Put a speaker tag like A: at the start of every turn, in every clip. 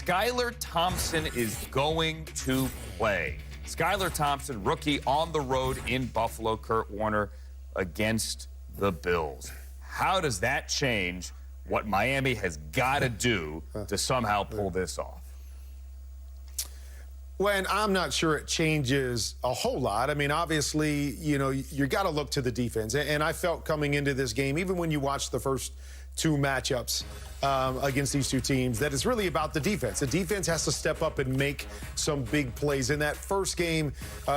A: Skylar Thompson is going to play. Skylar Thompson, rookie on the road in Buffalo, Kurt Warner, against the Bills. How does that change what Miami has got to do to somehow pull this off?
B: Well, and I'm not sure it changes a whole lot. I mean, obviously, you got to look to the defense. And I felt coming into this game, even when you watch the first two matchups against these two teams, that it's really about the defense. The defense has to step up and make some big plays. In that first game,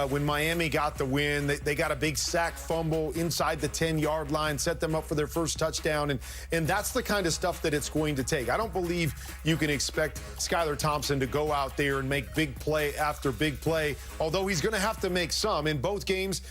B: when Miami got the win, they got a big sack fumble inside the 10-yard line, set them up for their first touchdown. And that's the kind of stuff that it's going to take. I don't believe you can expect Skylar Thompson to go out there and make big play after big play, although he's going to have to make some. In both games,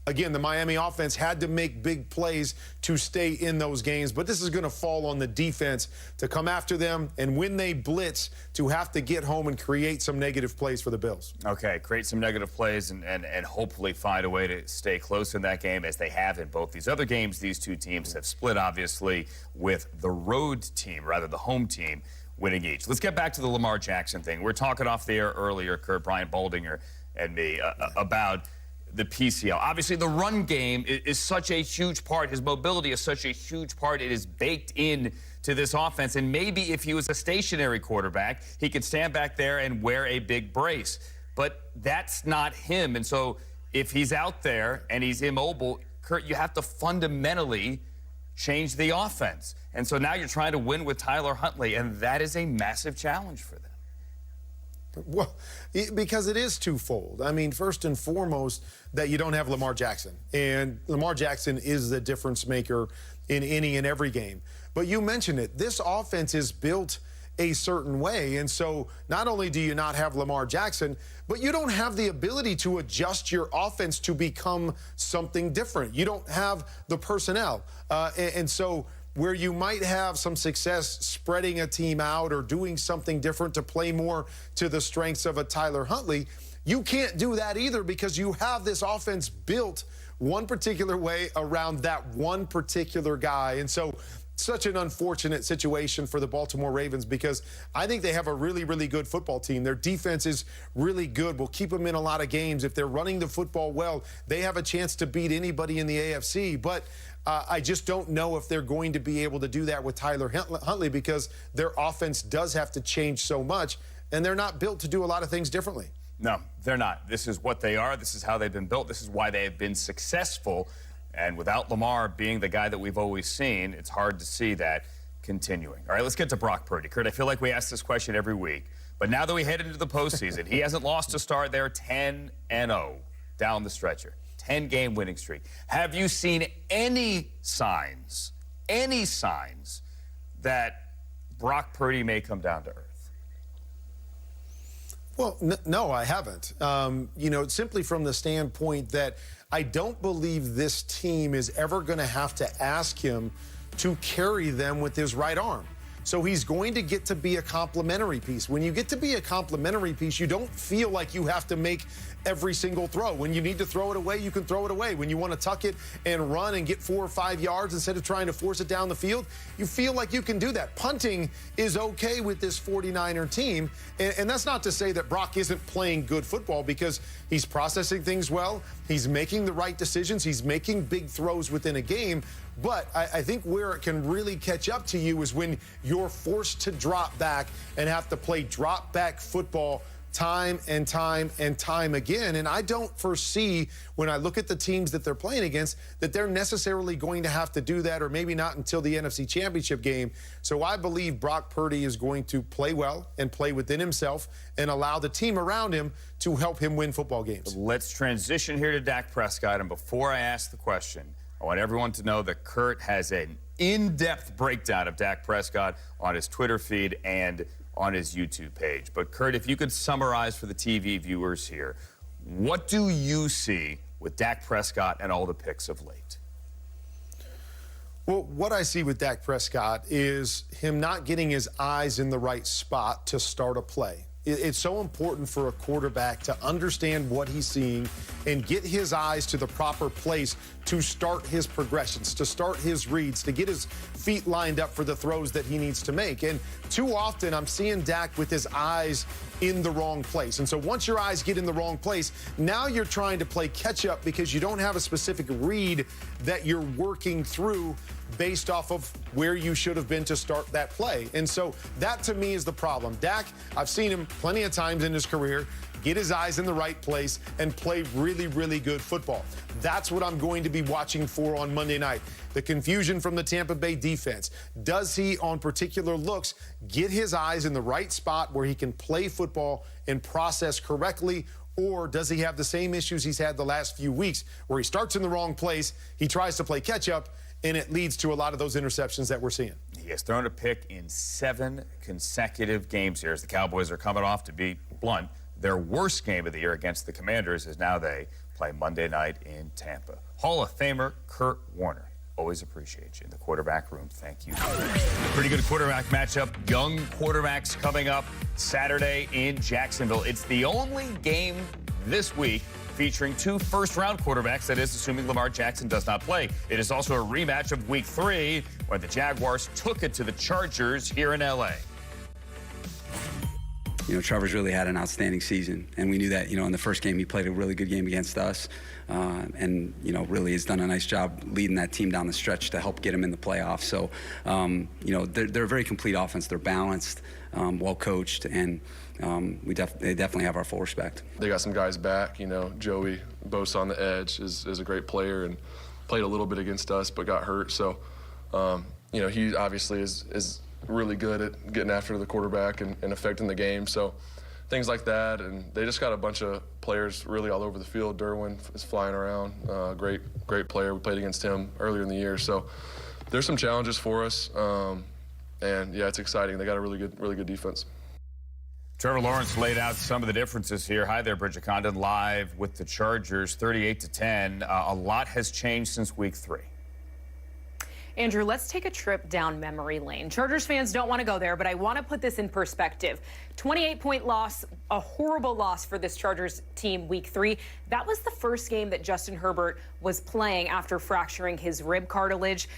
B: again, the Miami offense had to make big plays to stay in those games, but this is going to fall on the defense to come after them, and when they blitz, to have to get home and create some negative plays for the Bills.
A: Okay, create some negative plays and hopefully find a way to stay close in that game, as they have in both these other games. These two teams have split, obviously, with the road team, rather the home team, winning each. Let's get back to the Lamar Jackson thing. We're talking off the air earlier, Kurt, Brian Boldinger and me, about the PCL. Obviously, the run game is such a huge part. His mobility is such a huge part. It is baked in to this offense. And maybe if he was a stationary quarterback, he could stand back there and wear a big brace. But that's not him. And so if he's out there and he's immobile, Kurt, you have to fundamentally change the offense. And so now you're trying to win with Tyler Huntley, and that is a massive challenge for them.
B: Well, because it is twofold. I mean, first and foremost, that you don't have Lamar Jackson. And Lamar Jackson is the difference maker in any and every game. But you mentioned it. This offense is built a certain way. And so not only do you not have Lamar Jackson, but you don't have the ability to adjust your offense to become something different. You don't have the personnel. And so where you might have some success spreading a team out or doing something different to play more to the strengths of a Tyler Huntley, you can't do that either, because you have this offense built one particular way around that one particular guy. And so such an unfortunate situation for the Baltimore Ravens, because I think they have a really, really good football team. Their defense is really good. Will keep them in a lot of games. If they're running the football well, they have a chance to beat anybody in the AFC. But I just don't know if they're going to be able to do that with Tyler Huntley, because their offense does have to change so much, and they're not built to do a lot of things differently.
A: No, they're not. This is what they are. This is how they've been built. This is why they have been successful. And without Lamar being the guy that we've always seen, it's hard to see that continuing. All right, let's get to Brock Purdy. Kurt, I feel like we ask this question every week. But now that we head into the postseason, he hasn't lost a start there, 10-0 down the stretcher. 10-game winning streak. Have you seen any signs that Brock Purdy may come down to earth?
B: Well, no, I haven't. Simply from the standpoint that I don't believe this team is ever going to have to ask him to carry them with his right arm. So he's going to get to be a complementary piece. When you get to be a complementary piece, you don't feel like you have to make every single throw. When you need to throw it away, you can throw it away. When you want to tuck it and run and get 4 or 5 yards instead of trying to force it down the field, you feel like you can do that. Punting is okay with this 49er team. And that's not to say that Brock isn't playing good football, because he's processing things well. He's making the right decisions. He's making big throws within a game. But I think where it can really catch up to you is when you're forced to drop back and have to play drop back football time and time and time again. And I don't foresee, when I look at the teams that they're playing against, that they're necessarily going to have to do that, or maybe not until the NFC Championship game. So I believe Brock Purdy is going to play well and play within himself and allow the team around him to help him win football games.
A: Let's transition here to Dak Prescott. And before I ask the question, I want everyone to know that Kurt has an in-depth breakdown of Dak Prescott on his Twitter feed and on his YouTube page. But Kurt, if you could summarize for the TV viewers here, what do you see with Dak Prescott and all the picks of late?
B: Well, what I see with Dak Prescott is him not getting his eyes in the right spot to start a play. It's so important for a quarterback to understand what he's seeing and get his eyes to the proper place to start his progressions, to start his reads, to get his feet lined up for the throws that he needs to make. And too often I'm seeing Dak with his eyes in the wrong place. And so once your eyes get in the wrong place, now you're trying to play catch up because you don't have a specific read that you're working through based off of where you should have been to start that play. And so that to me is the problem. Dak, I've seen him plenty of times in his career get his eyes in the right place and play really, really good football. That's what I'm going to be watching for on Monday night. The confusion from the Tampa Bay defense. Does he, on particular looks, get his eyes in the right spot where he can play football and process correctly? Or does he have the same issues he's had the last few weeks where he starts in the wrong place, he tries to play catch up, and it leads to a lot of those interceptions that we're seeing?
A: He has thrown a pick in 7 consecutive games here as the Cowboys are coming off, to be blunt, their worst game of the year against the Commanders as now they play Monday night in Tampa. Hall of Famer Kurt Warner. Always appreciate you in the quarterback room. Thank you. Pretty good quarterback matchup. Young quarterbacks coming up Saturday in Jacksonville. It's the only game this week featuring 2 first-round quarterbacks, that is, assuming Lamar Jackson does not play. It is also a rematch of Week 3 when the Jaguars took it to the Chargers here in L.A.
C: You know, Trevor's really had an outstanding season, and we knew that, you know, in the first game he played a really good game against us, and, you know, really has done a nice job leading that team down the stretch to help get him in the playoffs. So, you know, they're a very complete offense. They're balanced, well coached, and they definitely have our full respect.
D: They got some guys back, you know, Joey Bosa on the edge is a great player and played a little bit against us but got hurt. So, you know, he obviously is really good at getting after the quarterback and affecting the game. So things like that, and they just got a bunch of players really all over the field. Derwin is flying around, great player. We played against him earlier in the year. So there's some challenges for us, and yeah, it's exciting. They got a really good defense.
A: Trevor Lawrence laid out some of the differences here. Hi there, Bridget Condon, live with the Chargers, 38-10. A lot has changed since Week 3.
E: Andrew, let's take a trip down memory lane. Chargers fans don't want to go there, but I want to put this in perspective. 28-point loss, a horrible loss for this Chargers team Week 3. That was the first game that Justin Herbert was playing after fracturing his rib cartilage.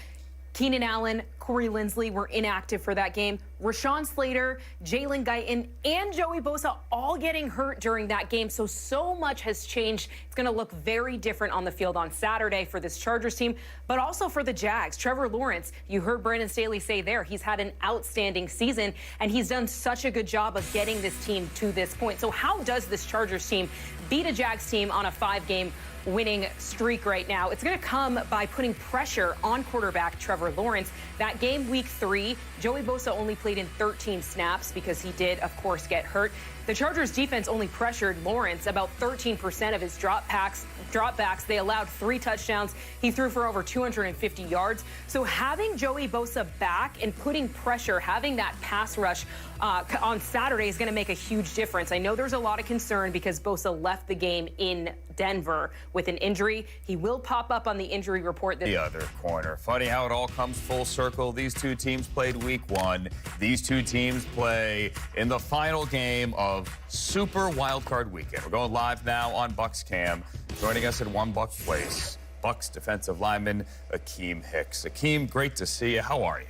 E: Keenan Allen, Corey Linsley were inactive for that game. Rashawn Slater, Jalen Guyton, and Joey Bosa all getting hurt during that game. So much has changed. It's going to look very different on the field on Saturday for this Chargers team, but also for the Jags. Trevor Lawrence, you heard Brandon Staley say there, he's had an outstanding season, and he's done such a good job of getting this team to this point. So how does this Chargers team beat a Jags team on a 5-game winning streak right now? It's going to come by putting pressure on quarterback Trevor Lawrence. That game Week 3, Joey Bosa only played in 13 snaps because he did, of course, get hurt. The Chargers defense only pressured Lawrence about 13% of his dropbacks. They allowed 3 touchdowns. He threw for over 250 yards. So having Joey Bosa back and putting pressure, having that pass rush on Saturday is going to make a huge difference. I know there's a lot of concern because Bosa left the game in Denver with an injury. He will pop up on the injury report.
A: The other corner. Funny how it all comes full circle. These 2 teams played Week 1. These 2 teams play in the final game of Super Wildcard Weekend. We're going live now on Bucks Cam. Joining us at One Buck Place, Bucks defensive lineman Akeem Hicks. Akeem, great to see you. How are you?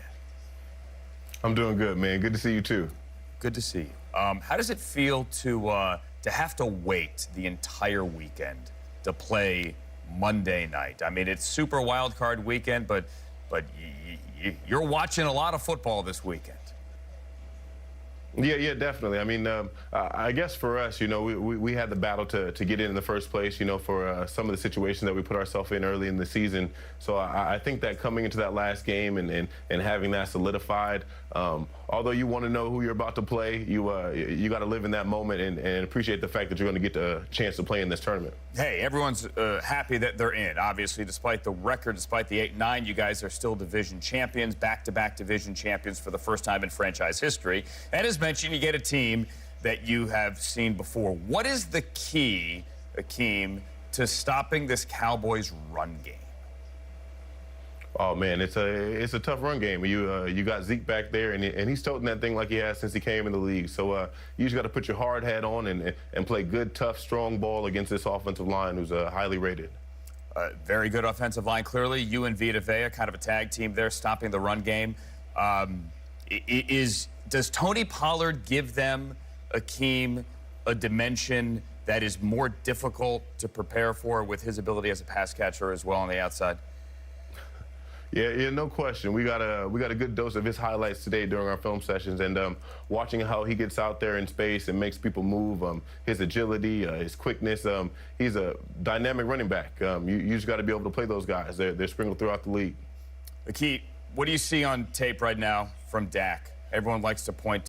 F: I'm doing good, man. Good to see you too.
A: Good to see you. How does it feel to have to wait the entire weekend to play Monday night? I mean, it's Super Wildcard Weekend, but you're watching a lot of football this weekend.
F: Yeah, definitely. I mean, I guess for us, you know, we had the battle to get in the first place, you know, for some of the situations that we put ourselves in early in the season. So I think that coming into that last game and having that solidified, although you want to know who you're about to play, you got to live in that moment and appreciate the fact that you're going to get a chance to play in this tournament.
A: Hey, everyone's happy that they're in. Obviously, despite the record, despite the 8-9, you guys are still division champions, back-to-back division champions for the first time in franchise history. And as mentioned, you get a team that you have seen before. What is the key, Akeem, to stopping this Cowboys run game?
F: Oh man, it's a tough run game. You got Zeke back there, and he's toting that thing like he has since he came in the league. So you just got to put your hard hat on and play good, tough, strong ball against this offensive line, who's highly rated.
A: Very good offensive line, clearly. You and Vita Vea, kind of a tag team there, stopping the run game. Does Tony Pollard give them, Akeem, a dimension that is more difficult to prepare for with his ability as a pass catcher as well on the outside?
F: Yeah, no question. We got a good dose of his highlights today during our film sessions, and watching how he gets out there in space and makes people move, his agility, his quickness. He's a dynamic running back. You just got to be able to play those guys. They're sprinkled throughout the league.
A: Akeem, what do you see on tape right now from Dak? Everyone likes to point